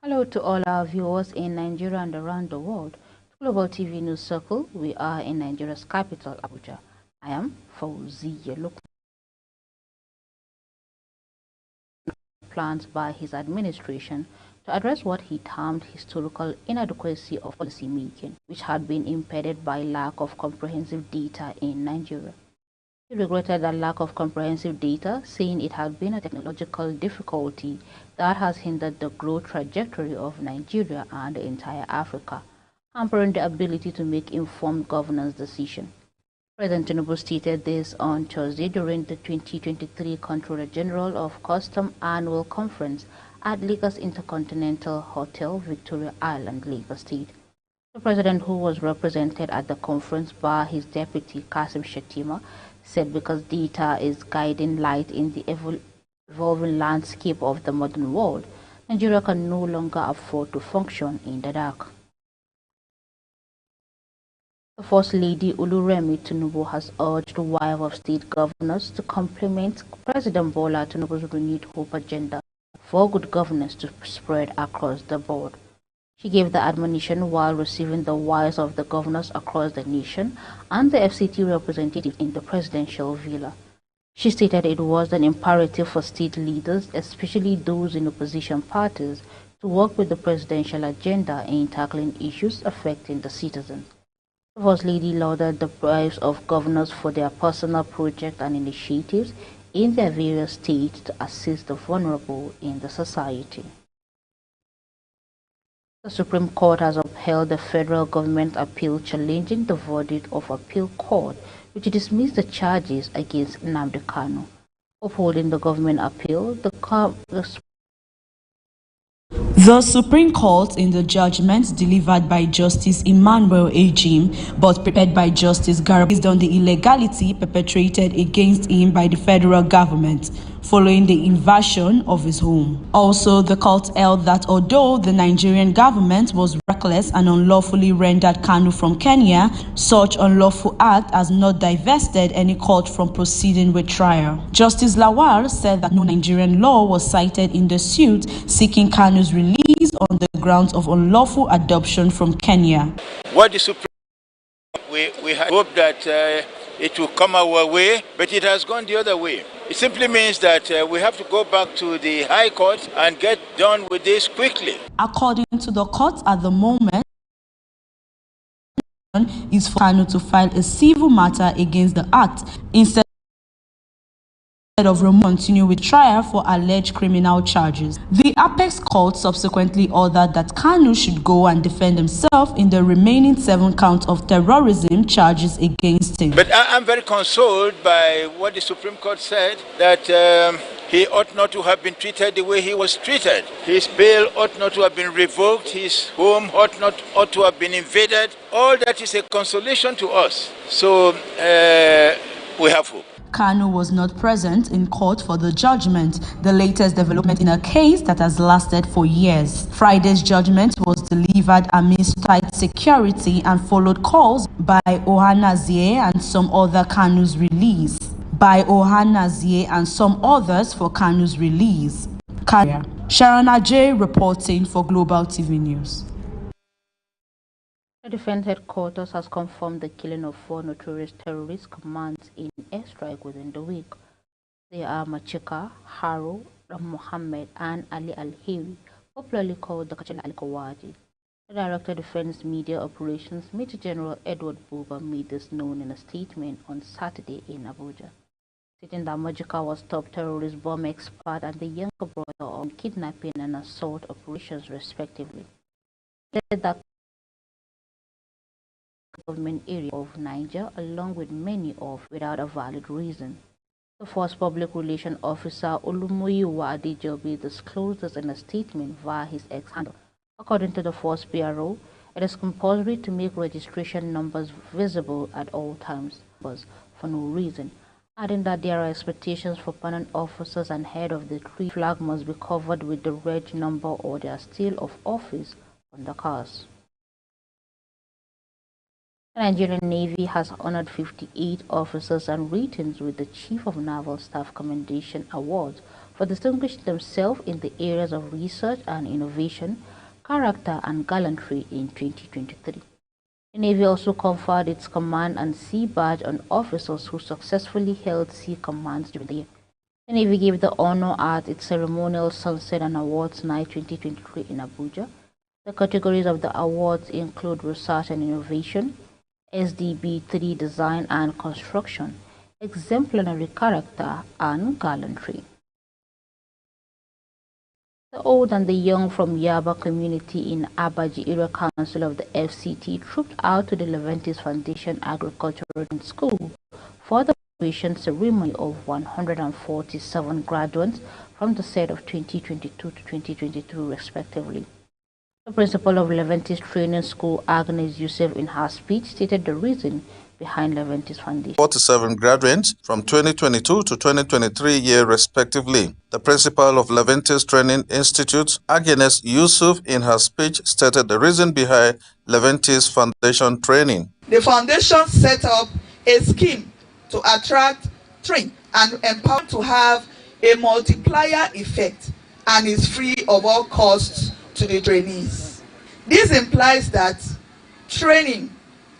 Hello to all our viewers in Nigeria and around the world. Global TV News Circle, we are in Nigeria's capital, Abuja. I am Fauziya Lukman. Plans by his administration to address what he termed historical inadequacy of policy making, which had been impeded by lack of comprehensive data in Nigeria. He regretted that lack of comprehensive data, saying it had been a technological difficulty that has hindered the growth trajectory of Nigeria and the entire Africa, hampering the ability to make informed governance decisions. President Tinubu stated this on Thursday during the 2023 Controller General of Customs Annual Conference at Lagos Intercontinental Hotel, Victoria Island, Lagos State. The president, who was represented at the conference by his deputy Kasim Shettima, said because data is guiding light in the evolving landscape of the modern world, Nigeria can no longer afford to function in the dark. The First Lady Oluremi Tinubu has urged the wife of state governors to complement President Bola Tinubu's renewed hope agenda for good governance to spread across the board. She gave the admonition while receiving the wives of the governors across the nation and the FCT representatives in the presidential villa. She stated it was an imperative for state leaders, especially those in opposition parties, to work with the presidential agenda in tackling issues affecting the citizens. The First Lady lauded the wives of governors for their personal projects and initiatives in their various states to assist the vulnerable in the society. The Supreme Court has upheld the federal government appeal challenging the verdict of appeal court which dismissed the charges against Nnamdi Kanu. Upholding the government appeal, The Supreme Court, in the judgment delivered by Justice Emmanuel Ejim but prepared by Justice Garba, based on the illegality perpetrated against him by the federal government following the invasion of his home. Also, the court held that although the Nigerian government was reckless and unlawfully rendered Kanu from Kenya, such unlawful act has not divested any court from proceeding with trial. Justice Lawal said that no Nigerian law was cited in the suit seeking Kanu's release on the grounds of unlawful adoption from Kenya. What the Supreme we hope that it will come our way, but it has gone the other way. It simply means that we have to go back to the High Court and get done with this quickly. According to the court, at the moment, is for Kanu to file a civil matter against the act instead of continue with trial for alleged criminal charges. The Apex Court subsequently ordered that Kanu should go and defend himself in the remaining 7 counts of terrorism charges against him. But I'm very consoled by what the Supreme Court said, that he ought not to have been treated the way he was treated. His bail ought not to have been revoked. His home ought to have been invaded. All that is a consolation to us. So we have hope. Kanu was not present in court for the judgment, the latest development in a case that has lasted for years. Friday's judgment was delivered amidst tight security and followed calls by Ohanazie and some other Kanu's release. and some others for Kanu's release. Sharon Ajay reporting for Global TV News. The Defense Headquarters has confirmed the killing of 4 notorious terrorist commands in airstrike within the week. They are Machika, Haro, Mohammed, and Ali Al-Hiri, popularly called the Kachala Al-Kawaji. The Director of Defense Media Operations, Major General Edward Buba, made this known in a statement on Saturday in Abuja, stating that Machika was top terrorist bomb expert and the younger brother on kidnapping and assault operations, respectively. He said that government area of Niger, along with many of without a valid reason. The Force Public Relations Officer Olumuyiwa Adejobi disclosed this in a statement via his ex-handle. According to the Force PRO, it is compulsory to make registration numbers visible at all times for no reason, adding that there are expectations for permanent officers and head of the 3 flag must be covered with the reg number or their seal of office on the cars. The Nigerian Navy has honored 58 officers and ratings with the Chief of Naval Staff Commendation Awards for distinguishing themselves in the areas of research and innovation, character and gallantry in 2023. The Navy also conferred its Command and Sea Badge on officers who successfully held sea commands during the year. The Navy gave the honor at its ceremonial Sunset and Awards Night 2023 in Abuja. The categories of the awards include Research and Innovation, SDB-3 Design and Construction, Exemplary Character, and Gallantry. The old and the young from Yaba community in Abaji Area Council of the FCT trooped out to the Leventis Foundation Agricultural School for the graduation ceremony of 147 graduates from the set of 2022 to 2023 respectively. The principal of Leventis Training School, Agnes Youssef, in her speech stated the reason behind Leventis Foundation. 47 graduates from 2022 to 2023 year respectively. The principal of Leventis Training Institute, Agnes Youssef, in her speech stated the reason behind Leventis Foundation training. The foundation set up a scheme to attract, train, and empower to have a multiplier effect and is free of all costs to the trainees. This implies that training,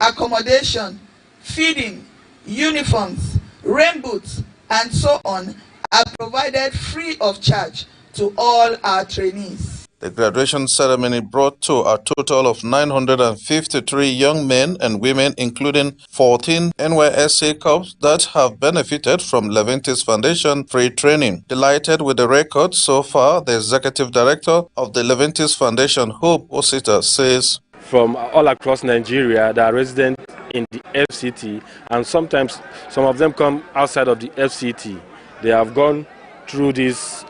accommodation, feeding, uniforms, rain boots, and so on are provided free of charge to all our trainees. The graduation ceremony brought to a total of 953 young men and women, including 14 NYSC corps that have benefited from Leventis Foundation free training. Delighted with the record so far, the executive director of the Leventis Foundation, Hope Osita, says, from all across Nigeria that are resident in the FCT, and sometimes some of them come outside of the FCT. They have gone through this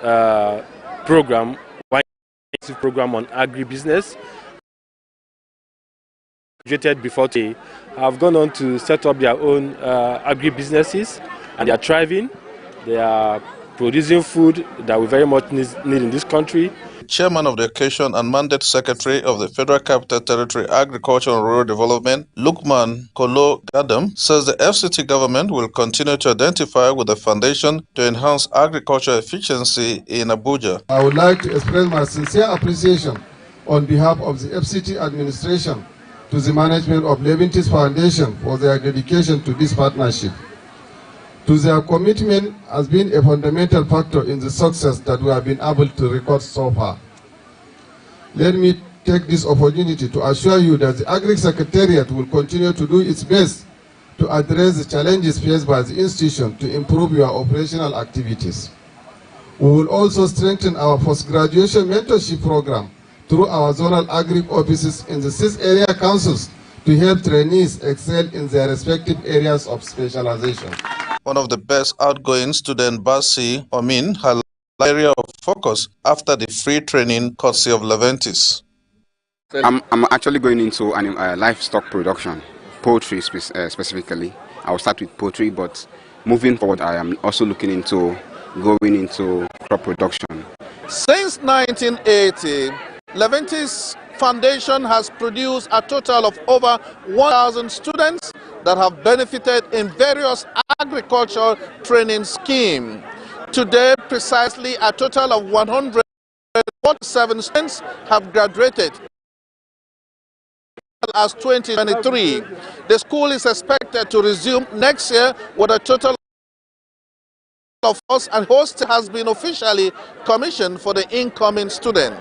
program on agribusiness. Graduated before they have gone on to set up their own agribusinesses, and they are thriving. They are producing food that we very much need in this country. Chairman of the Occasion and Mandate Secretary of the Federal Capital Territory Agriculture and Rural Development, Lukman Kolo Gadam, says the FCT government will continue to identify with the foundation to enhance agriculture efficiency in Abuja. I would like to express my sincere appreciation on behalf of the FCT administration to the management of Leventis Foundation for their dedication to this partnership. To their commitment has been a fundamental factor in the success that we have been able to record so far. Let me take this opportunity to assure you that the Agri Secretariat will continue to do its best to address the challenges faced by the institution to improve your operational activities. We will also strengthen our post-graduation mentorship program through our zonal agri offices in the 6 area councils to help trainees excel in their respective areas of specialization. One of the best outgoing student, Basi Omin, her area of focus after the free training courtesy of Leventis. I'm actually going into livestock production, poultry specifically. I will start with poultry, but moving forward, I am also looking into going into crop production. Since 1980, Leventis Foundation has produced a total of over 1,000 students that have benefited in various agricultural training schemes. Today, precisely a total of 147 students have graduated as 2023. The school is expected to resume next year with a total of us, and host has been officially commissioned for the incoming student.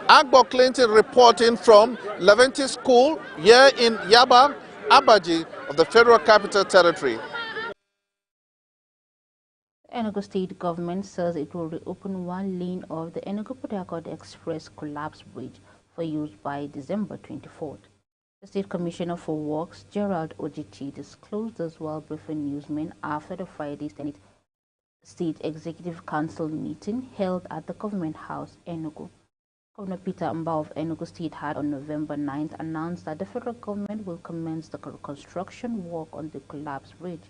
Agbo Clinton reporting from Leventis School here in Yaba, Abaji of the Federal Capital Territory. The Enugu State government says it will reopen one lane of the Enugu-Port Harcourt Express collapsed bridge for use by December 24th. The State Commissioner for Works, Gerald Ojichi, disclosed this while briefing newsmen after the Friday State Executive Council meeting held at the Government House, Enugu. Governor Peter Mba of Enugu State had on November 9th announced that the federal government will commence the reconstruction work on the collapsed bridge.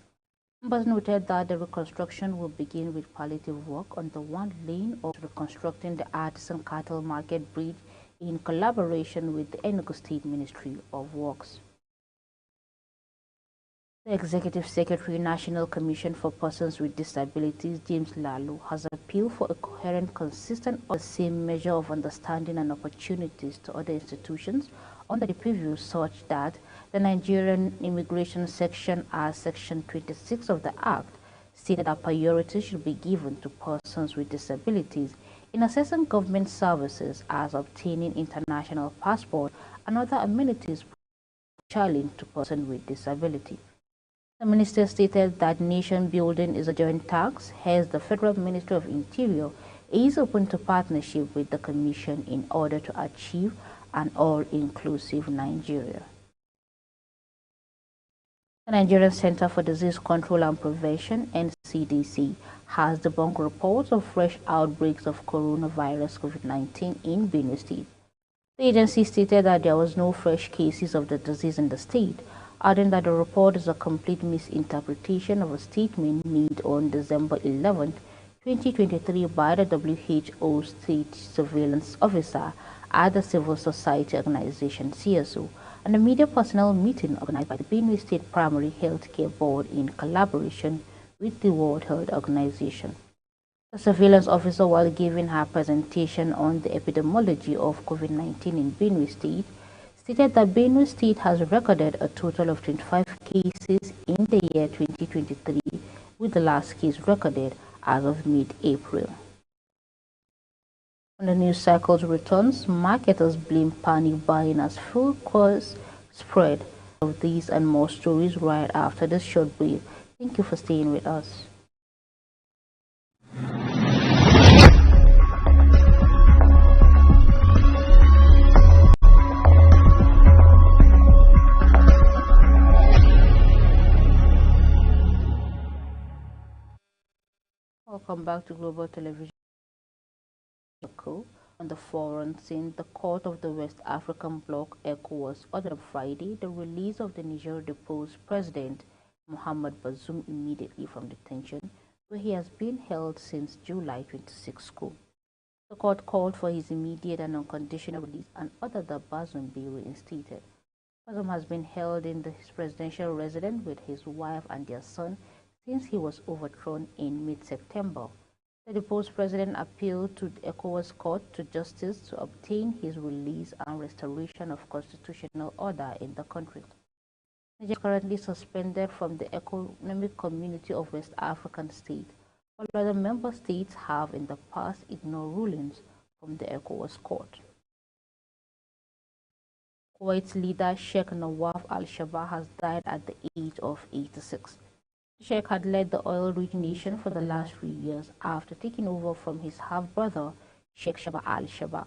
Mba noted that the reconstruction will begin with palliative work on the one lane of reconstructing the Artisan Cattle Market Bridge in collaboration with the Enugu State Ministry of Works. The Executive Secretary, National Commission for Persons with Disabilities, James Lalu, has appealed for a coherent, consistent, or the same measure of understanding and opportunities to other institutions under the preview, such that the Nigerian Immigration Section, as Section 26 of the Act, stated that priority should be given to persons with disabilities in assessing government services as obtaining international passport and other amenities challenged to persons with disability. The minister stated that nation building is a joint task, hence the Federal Ministry of Interior is open to partnership with the Commission in order to achieve an all-inclusive Nigeria. The Nigerian Center for Disease Control and Prevention, NCDC, has debunked reports of fresh outbreaks of coronavirus COVID-19 in Benue State. The agency stated that there was no fresh cases of the disease in the state, adding that the report is a complete misinterpretation of a statement made on December 11, 2023 by the WHO State Surveillance Officer at the Civil Society Organization CSO and a media personnel meeting organized by the Benue State Primary Health Care Board in collaboration with the World Health Organization. The surveillance officer, while giving her presentation on the epidemiology of COVID-19 in Benue State, stated that Benue State has recorded a total of 25 cases in the year 2023, with the last case recorded as of mid-April. When the news cycle returns, marketers blame panic buying as food costs spread. Of these and more stories right after this short break. Thank you for staying with us. Welcome back to Global Television. On the foreign scene, the Court of the West African Bloc ECOWAS ordered on Friday the release of the Niger deposed President Mohamed Bazoum immediately from detention, where he has been held since July 26 school. The court called for his immediate and unconditional release and ordered that Bazoum be reinstated. Bazoum has been held in his presidential residence with his wife and their son since he was overthrown in mid-September. The deposed president appealed to the ECOWAS Court to Justice to obtain his release and restoration of constitutional order in the country. Niger is currently suspended from the Economic Community of West African States, while other member states have in the past ignored rulings from the ECOWAS Court. Kuwait's leader Sheikh Nawaf al-Shaba has died at the age of 86. The Sheikh had led the oil-rich nation for the last 3 years after taking over from his half-brother Sheikh Shaba al-Shaba.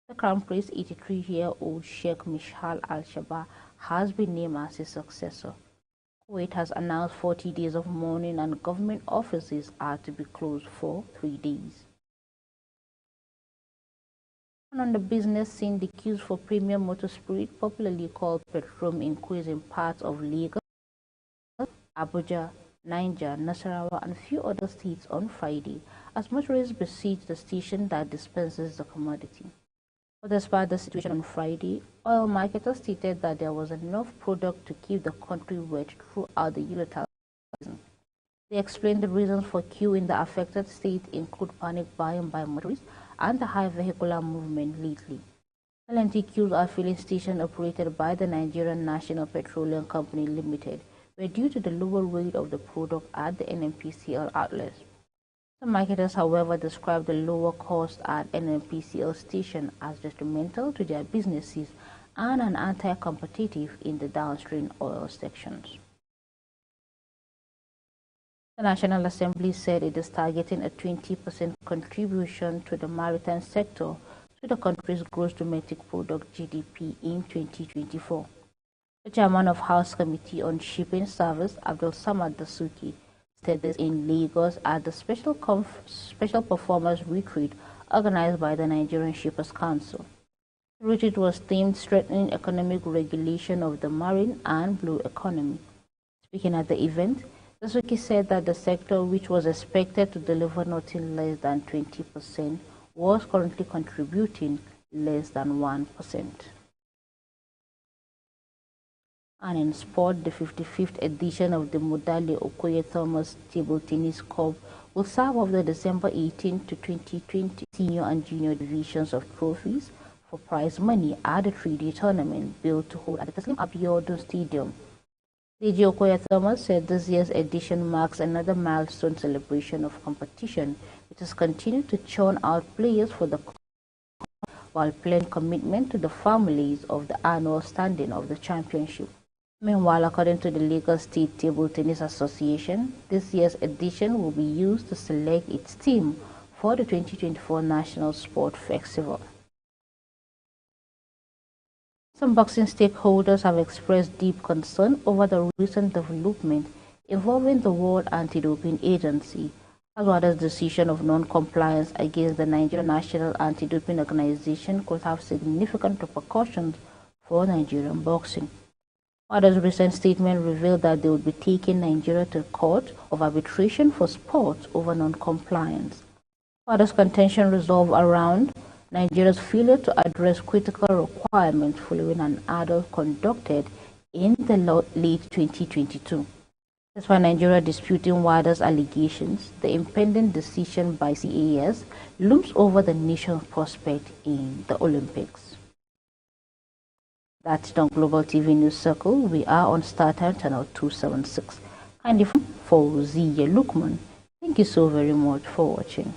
The Crown Prince, 83-year-old Sheikh Mishal al-Shaba, has been named as his successor. Kuwait has announced 40 days of mourning and government offices are to be closed for 3 days. And on the business scene, the queues for premium motor spirit, popularly called Petrom, increased in parts of Lagos, Abuja, Niger, Nasarawa, and a few other states on Friday, as motorists besieged the station that dispenses the commodity. But despite the situation on Friday, oil marketers stated that there was enough product to keep the country wet throughout the volatile season. They explained the reasons for queue in the affected state include panic buying by motorists and the high vehicular movement lately. LNT queues are filling stations operated by the Nigerian National Petroleum Company Limited, were due to the lower weight of the product at the NNPCL outlets. Some marketers, however, describe the lower cost at NNPCL station as detrimental to their businesses and an anti-competitive in the downstream oil sections. The National Assembly said it is targeting a 20% contribution to the maritime sector to the country's gross domestic product (GDP) in 2024. The chairman of House Committee on Shipping Service, Abdul Samad Dasuki, said this in Lagos at the special performance retreat organized by the Nigerian Shippers Council. The retreat was themed Strengthening Economic Regulation of the Marine and Blue Economy. Speaking at the event, Dasuki said that the sector, which was expected to deliver nothing less than 20%, was currently contributing less than 1%. And in sport, the 55th edition of the Modale Okoye Thomas Table Tennis Cup will serve of the December 18 to 2020 senior and junior divisions of trophies for prize money at the 3-day tournament built to hold at the Teslim Abiodun Stadium. DJ Okoye Thomas said this year's edition marks another milestone celebration of competition, which has continued to churn out players for the club while pledging commitment to the families of the annual standing of the championship. Meanwhile, according to the Lagos State Table Tennis Association, this year's edition will be used to select its team for the 2024 National Sport Festival. Some boxing stakeholders have expressed deep concern over the recent development involving the World Anti-Doping Agency, as well as decision of non-compliance against the Nigerian National Anti-Doping Organization could have significant repercussions for Nigerian boxing. WADA's recent statement revealed that they would be taking Nigeria to court of arbitration for sports over non-compliance. WADA's contention resolved around Nigeria's failure to address critical requirements following an audit conducted in the late 2022. Despite Nigeria disputing WADA's allegations, the impending decision by CAS looms over the nation's prospect in the Olympics. That's on Global TV News Circle. We are on StarTime channel 276. Kindly for Zia Lukman. Thank you so very much for watching.